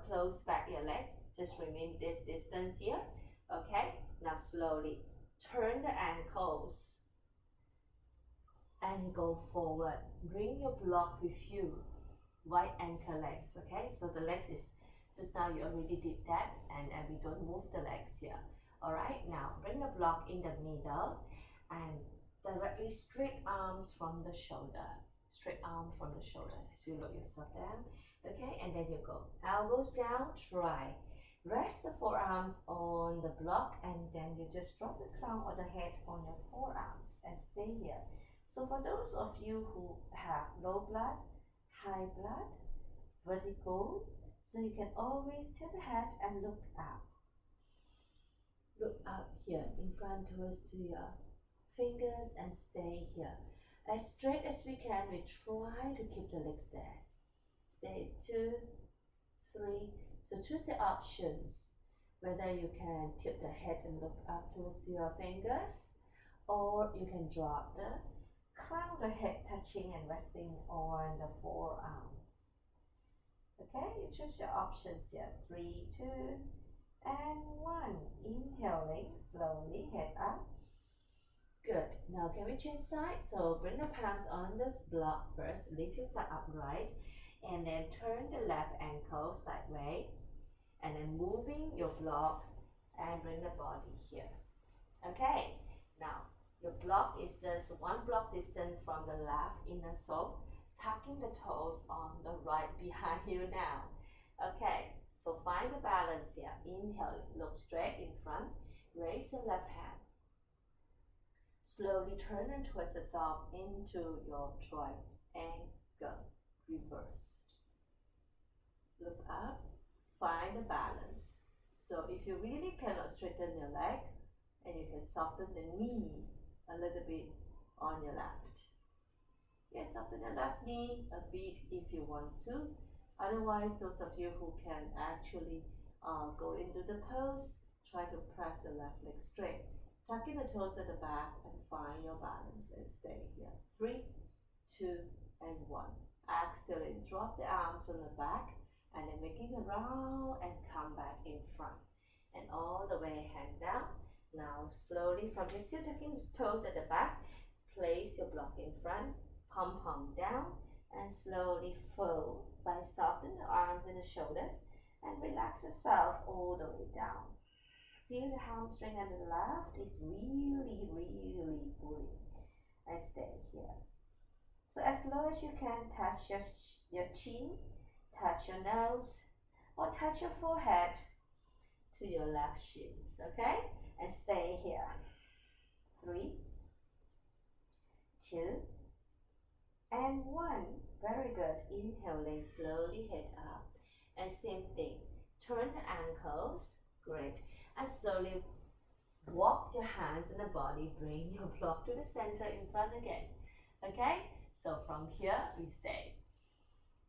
close back your leg, just remain this distance here. Okay, now slowly turn the ankles and go forward. Bring your block with you. Right ankle legs. Okay, so the legs is just now you already did that, and we don't move the legs here. All right, now bring the block in the middle and directly straight arms from the shoulder. Straight arm from the shoulders as you look yourself down. Okay, and then you go elbows down. Try rest the forearms on the block, and then you just drop the crown of the head on your forearms and stay here. So for those of you who have low blood, high blood, vertigo, so you can always tilt the head and look up. Look up here in front towards to your fingers and stay here. As straight as we can, we try to keep the legs there. Stay 2, 3. So choose the options, whether you can tilt the head and look up towards your fingers, or you can drop the crown of the head touching and resting on the forearms. Okay, you choose your options here. 3, 2, and 1. Inhaling, slowly head up. Good. Now can we change sides? So bring the palms on this block first. Lift your side upright, and then turn the left ankle sideways, and then moving your block and bring the body here. Okay. Now your block is just 1 block distance from the left inner sole, tucking the toes on the right behind you now. Okay, so find the balance here. Inhale, look straight in front, raise your left hand. Slowly turn and twist yourself into your triangle, reverse. Look up, find the balance. So if you really cannot straighten your leg, and you can soften the knee a little bit on your left. Yes, soften the left knee a bit if you want to. Otherwise, those of you who can actually go into the pose, try to press the left leg straight. Tuck in the toes at the back and find your balance and stay here. 3, 2, and 1. Exhale, drop the arms from the back and then making a round and come back in front. And all the way hand down. Now slowly from here, still tucking the toes at the back, place your block in front, palm down, and slowly fold by soften the arms and the shoulders and relax yourself all the way down. Feel the hamstring on the left is really pulling. And stay here. So as low as you can, touch your chin, touch your nose, or touch your forehead to your left shins, okay? And stay here. 3, 2, and 1. Very good. Inhaling, slowly head up. And same thing. Turn the ankles. Great. And slowly walk your hands and the body. Bring your block to the center in front again. Okay? So from here, we stay.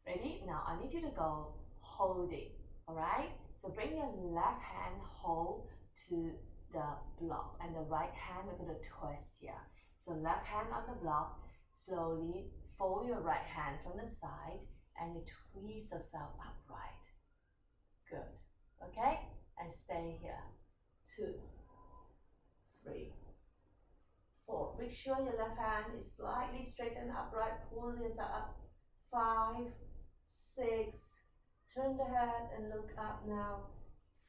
Ready? Now I need you to go holding. Alright? So bring your left hand hold to the block, and the right hand we're going to twist here. So left hand on the block, slowly fold your right hand from the side and you twist yourself upright. Good. Okay? And stay here. 2, 3, 4. Make sure your left hand is slightly straight and upright. Pull yourself up. 5, 6. Turn the head and look up now.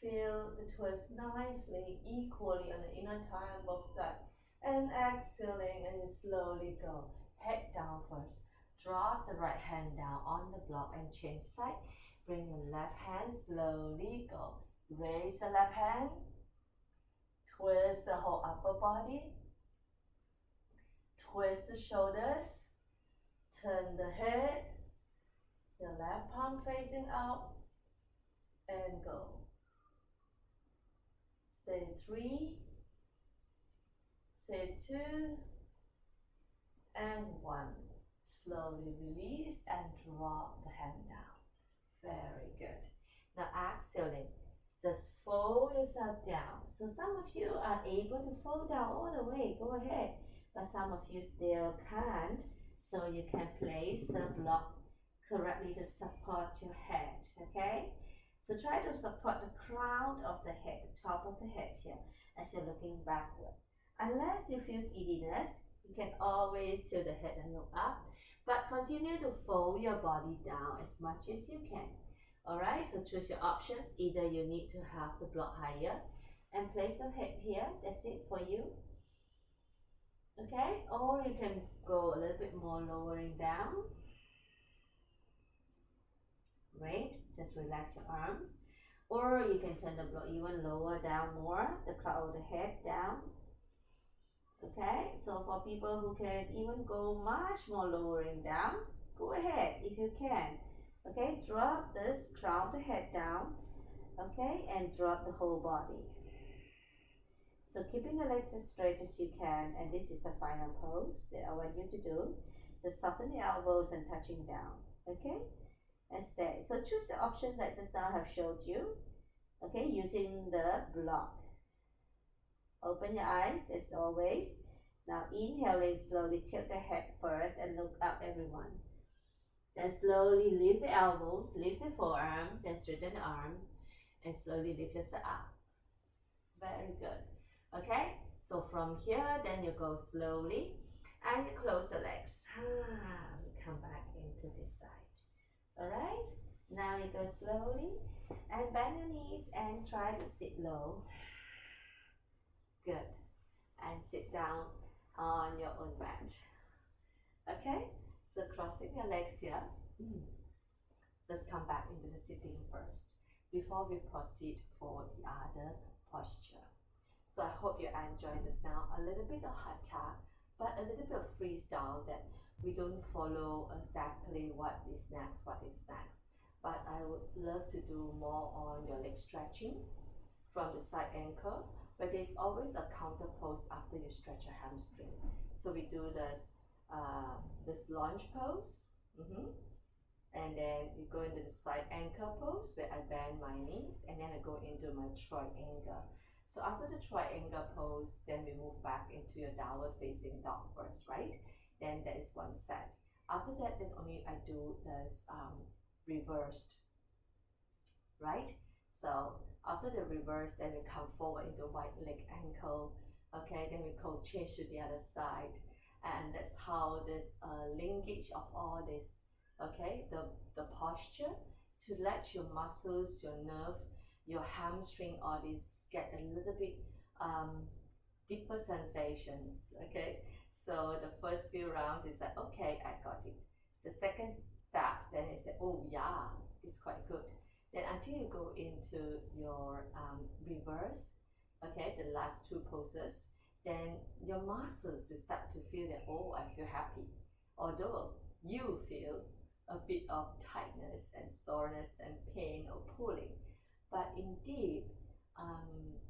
Feel the twist nicely, equally on the inner thigh on both sides. And exhaling, and you slowly go. Head down first. Drop the right hand down on the block and change side. Bring the left hand, slowly go. Raise the left hand. Twist the whole upper body. Twist the shoulders. Turn the head. Your left palm facing out. And go. Say 3, say 2, and 1. Slowly release and drop the hand down. Very good. Now exhaling. Just fold yourself down. So some of you are able to fold down all the way, go ahead. But some of you still can't. So you can place the block correctly to support your head, okay? So try to support the crown of the head, the top of the head here, as you're looking backward. Unless you feel giddiness, you can always tilt the head and look up, but continue to fold your body down as much as you can. Alright, so choose your options. Either you need to have the block higher and place your head here, that's it for you. Okay, or you can go a little bit more lowering down. Great, just relax your arms. Or you can turn the block even lower down more, the crown of the head down. Okay, so for people who can even go much more lowering down, go ahead if you can. Okay, drop this crown the head down, okay, and drop the whole body. So keeping the legs as straight as you can, and this is the final pose that I want you to do. Just soften the elbows and touching down, okay, and stay. So choose the option that just now have showed you, okay, using the block. Open your eyes as always. Now inhaling, slowly tilt the head first and look up, everyone. Then slowly lift the elbows, lift the forearms and straighten the arms, and slowly lift yourself up. Very good. Okay, so from here, then you go slowly and you close the legs. Come back into this side. Alright, now you go slowly and bend your knees and try to sit low. Good. And sit down on your own mat. Okay, so crossing your legs here. Let's come back into the sitting first before we proceed for the other posture. So I hope you enjoyed this now. A little bit of Hatha, but a little bit of freestyle that we don't follow exactly what is next. But I would love to do more on your leg stretching from the side ankle, but there's always a counter pose after you stretch your hamstring. So we do this lunge pose, and then we go into the side ankle pose where I bend my knees, and then I go into my triangle. So after the triangle pose, then we move back into your downward facing dog first, right? Then that is one set. After that, then only I do this reversed, right? So after the reverse, then we come forward into right leg ankle. Okay, then we go change to the other side, and that's how this linkage of all this. Okay, the posture to let your muscles, your nerve, your hamstring, all this get a little bit deeper sensations. Okay, so the first few rounds is like, okay, I got it. The second steps, then you say, oh yeah, it's quite good. Then until you go into your reverse, okay, the last two poses, then your muscles will start to feel that, oh, I feel happy. Although you feel a bit of tightness and soreness and pain or pulling, but indeed,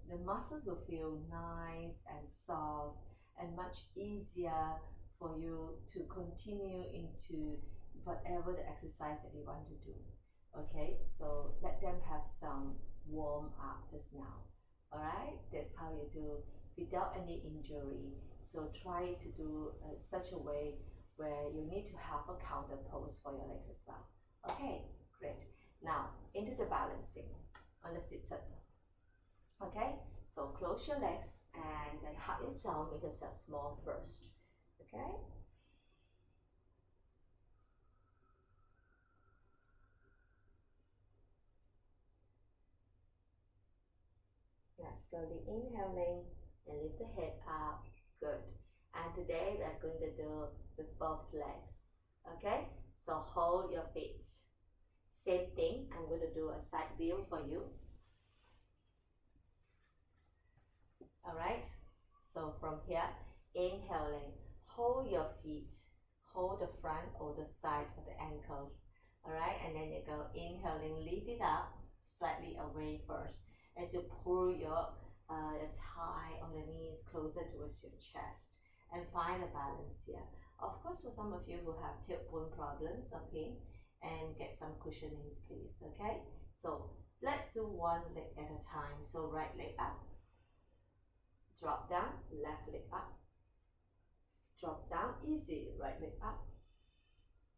the muscles will feel nice and soft and much easier for you to continue into whatever the exercise that you want to do. Okay, so let them have some warm up just now. Alright, that's how you do without any injury. So try to do such a way where you need to have a counter pose for your legs as well. Okay, great. Now into the balancing on the seated. Okay, so close your legs and then hug yourself, make yourself small first. Okay. Now slowly inhaling and lift the head up. Good. And today we are going to do with both legs. Okay, so hold your feet. Same thing, I'm going to do a side view for you. Alright, so from here, inhaling, hold your feet, hold the front or the side of the ankles. Alright, and then you go inhaling, lift it up slightly away first as you pull your thigh on the knees closer towards your chest and find a balance here. Of course, for some of you who have tailbone problems or pain, and get some cushionings please. Okay, so Let's do one leg at a time. So right leg up, drop down, left leg up, drop down, easy, right leg up,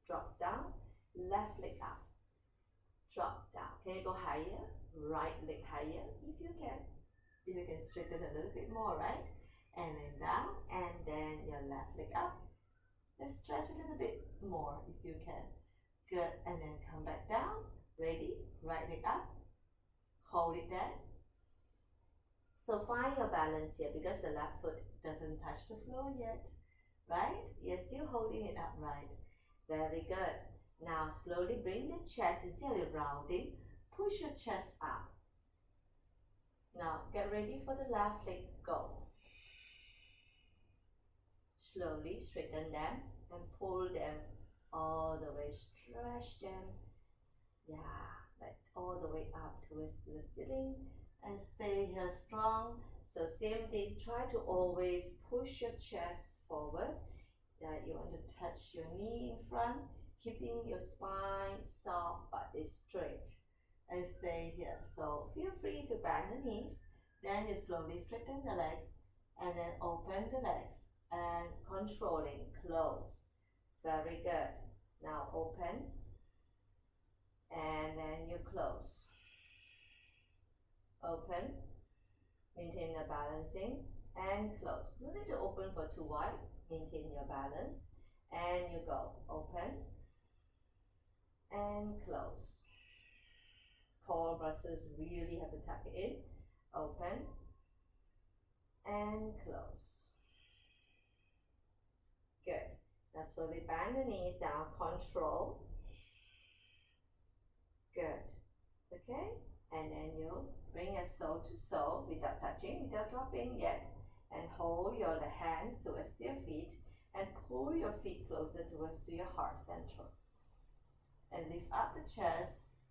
drop down, left leg up, drop down. Can you go higher? Right leg higher if you can. If you can straighten a little bit more, right? And then down, and then your left leg up. Let's stretch a little bit more if you can. Good, and then come back down. Ready? Right leg up. Hold it there. So find your balance here because the left foot doesn't touch the floor yet, right? You're still holding it upright. Very good. Now slowly bring the chest instead of rounding. Push your chest up. Now get ready for the left leg. Go. Slowly straighten them and pull them all the way. Stretch them. Yeah, like all the way up towards the ceiling. And stay here strong. So same thing, try to always push your chest forward. You want to touch your knee in front, keeping your spine soft but it's straight. And stay here. So feel free to bend the knees. Then you slowly straighten the legs and then open the legs and controlling, close. Very good. Now open and then you close. Open, maintain the balancing and close. Don't need to open for too wide. Maintain your balance and you go. Open and close. Core muscles really have to tuck it in. Open and close. Good. Now slowly bend the knees down. Control. Good. Okay. And then you bring your sole to sole without touching, without dropping yet. And hold your hands towards your feet and pull your feet closer towards your heart center. And lift up the chest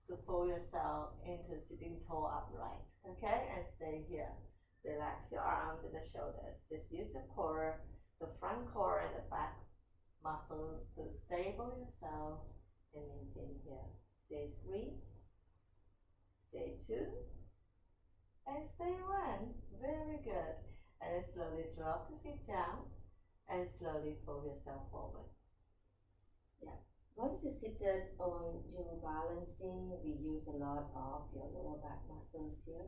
to fold yourself into sitting tall upright. Okay, and stay here. Relax your arms and the shoulders. Just use the core, the front core and the back muscles to stable yourself and maintain here. Stay free. Stay 2 and stay 1. Very good. And then slowly drop the feet down and slowly fold yourself forward. Yeah. Once you're seated on your balancing, we use a lot of your lower back muscles here,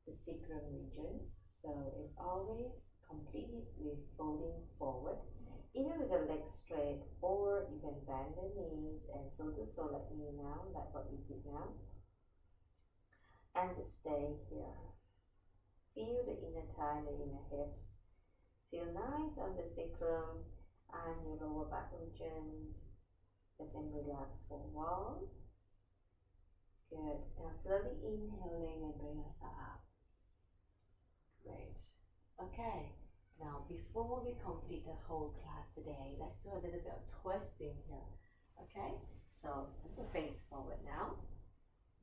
the sacrum regions. So it's always complete with folding forward, either with the legs straight or you can bend the knees and so to so like me now, like what we did now. And just stay here. Feel the inner thigh, the inner hips. Feel nice on the sacrum and your lower back regions. Let them relax for a while. Good. Now slowly inhaling and bring yourself up. Great. Okay. Now before we complete the whole class today, let's do a little bit of twisting here. Okay. So put the face forward now.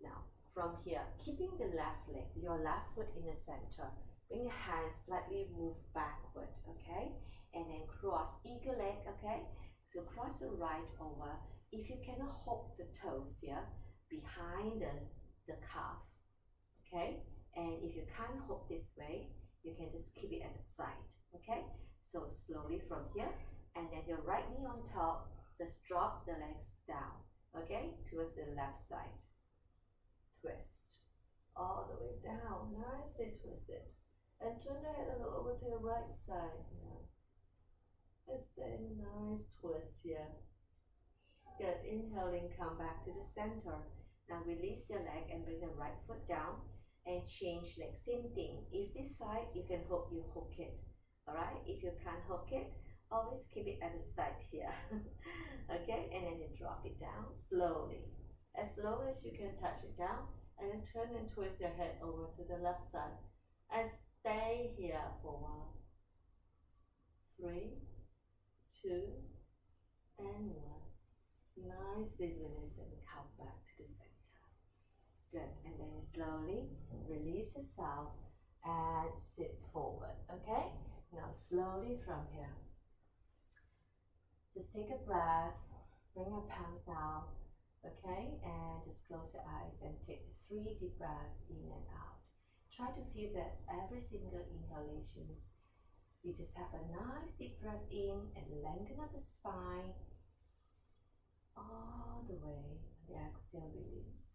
Now. From here, keeping the left leg, your left foot in the center. Bring your hands slightly move backward, okay? And then cross eagle leg, okay? So cross the right over. If you cannot hook the toes here, behind the calf, okay? And if you can't hook this way, you can just keep it at the side, okay? So slowly from here, and then your right knee on top, just drop the legs down, okay? Towards the left side. Twist all the way down, nicely twist it, and turn the head over to your right side now. And stay in a nice twist here. Good. Inhaling, come back to the center. Now release your leg and bring the right foot down and change leg. Same thing. If this side you can hook, you hook it. Alright. If you can't hook it, always keep it at the side here. Okay, and then you drop it down slowly. As low as you can touch it down, and then turn and twist your head over to the left side. And stay here for a while. 3, 2, and 1. Nicely release and come back to the center. Good. And then slowly release yourself and sit forward. Okay? Now slowly from here. Just take a breath. Bring your palms down. Okay, and just close your eyes and take 3 deep breaths in and out. Try to feel that every single inhalations, you just have a nice deep breath in and lengthen up the spine all the way. The exhale, release.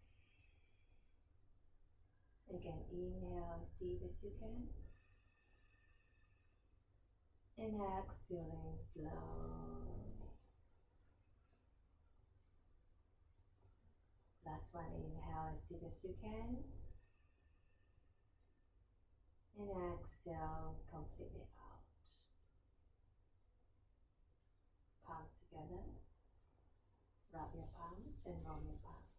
Again, inhale as deep as you can. And exhaling slowly. Last one, inhale as deep as you can. And exhale completely out. Palms together. Rub your palms and roll your palms.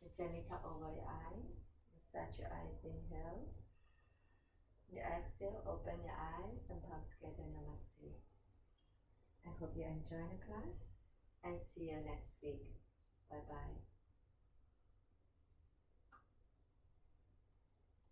And gently cup over your eyes. Massage your eyes, inhale. The exhale, open your eyes and palms together, namaste. I hope you enjoy the class and see you next week. Bye bye.